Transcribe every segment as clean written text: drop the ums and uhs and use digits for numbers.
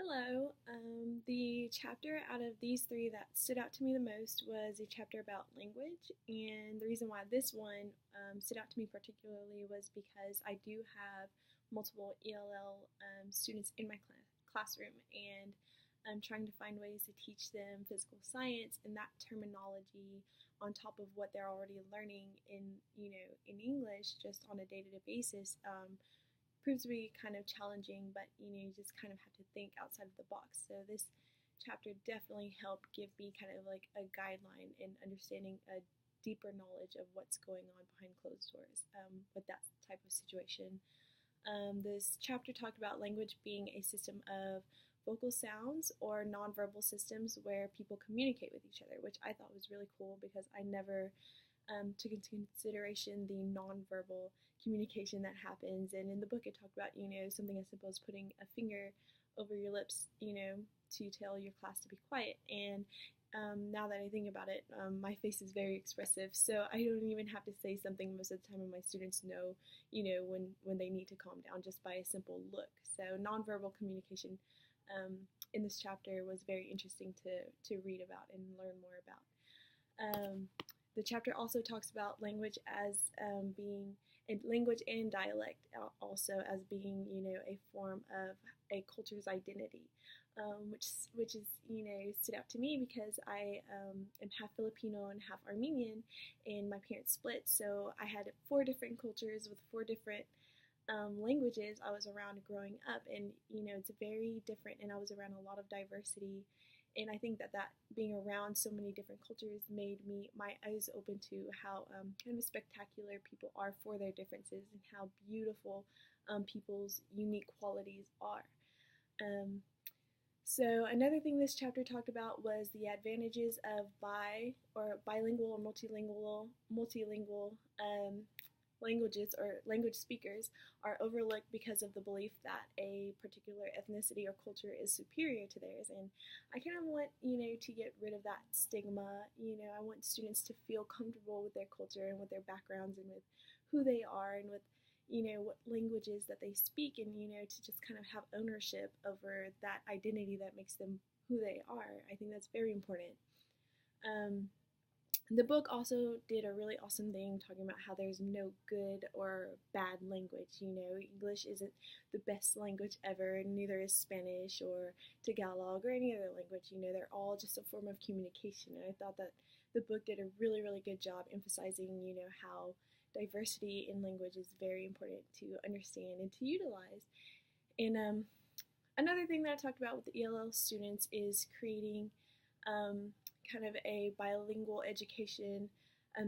Hello. The chapter out of these three that stood out to me the most was a chapter about language. And the reason why this one stood out to me particularly was because I do have multiple ELL students in my classroom, and I'm trying to find ways to teach them physical science and that terminology on top of what they're already learning in English just on a day-to-day basis. Proves to be kind of challenging, but you just kind of have to think outside of the box. So this chapter definitely helped give me kind of like a guideline in understanding a deeper knowledge of what's going on behind closed doors with that type of situation. This chapter talked about language being a system of vocal sounds or nonverbal systems where people communicate with each other, which I thought was really cool because I never took into consideration the nonverbal communication that happens. And in the book, it talked about, something as simple as putting a finger over your lips, to tell your class to be quiet. And now that I think about it, my face is very expressive, so I don't even have to say something most of the time, and my students know, when they need to calm down just by a simple look. So nonverbal communication in this chapter was very interesting to read about and learn more about. The chapter also talks about language as being, and language and dialect also as being, a form of a culture's identity, which is, stood out to me because I am half Filipino and half Armenian, and my parents split, so I had 4 different cultures with 4 different languages I was around growing up, and it's very different, and I was around a lot of diversity. And I think that being around so many different cultures made my eyes open to how kind of spectacular people are for their differences, and how beautiful people's unique qualities are. So another thing this chapter talked about was the advantages of bilingual or multilingual languages or language speakers are overlooked because of the belief that a particular ethnicity or culture is superior to theirs. And I kind of want, to get rid of that stigma. I want students to feel comfortable with their culture and with their backgrounds and with who they are and with, what languages that they speak, and, to just kind of have ownership over that identity that makes them who they are. I think that's very important. The book also did a really awesome thing talking about how there's no good or bad language. English isn't the best language ever, neither is Spanish or Tagalog or any other language. They're all just a form of communication. And I thought that the book did a really, really good job emphasizing, how diversity in language is very important to understand and to utilize. And another thing that I talked about with the ELL students is creating kind of a bilingual education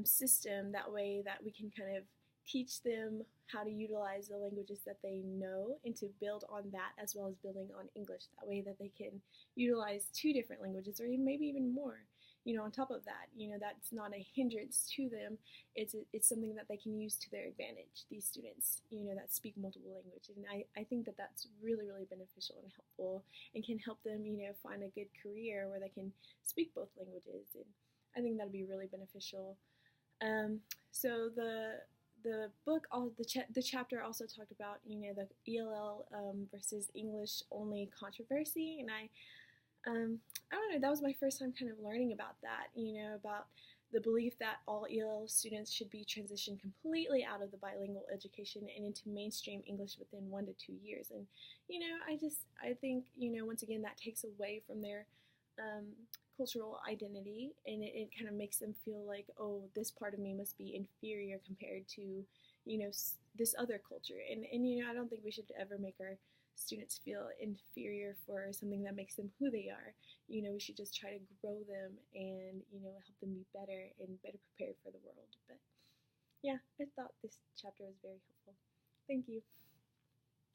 system. That way that we can kind of teach them how to utilize the languages that they know and to build on that, as well as building on English. That way that they can utilize 2 different languages, or maybe even more, on top of that. That's not a hindrance to them. It's something that they can use to their advantage, these students, that speak multiple languages. And I think that that's really, really beneficial and helpful, and can help them, find a good career where they can speak both languages. And I think that'll be really beneficial. So the book, the chapter also talked about, the ELL versus English only controversy, and I don't know, that was my first time kind of learning about that, about the belief that all ELL students should be transitioned completely out of the bilingual education and into mainstream English within 1 to 2 years. And, I think, once again, that takes away from their cultural identity, and it kind of makes them feel like, oh, this part of me must be inferior compared to, this other culture. And I don't think we should ever make our students feel inferior for something that makes them who they are. We should just try to grow them and, help them be better and better prepared for the world. But yeah, I thought this chapter was very helpful. Thank you.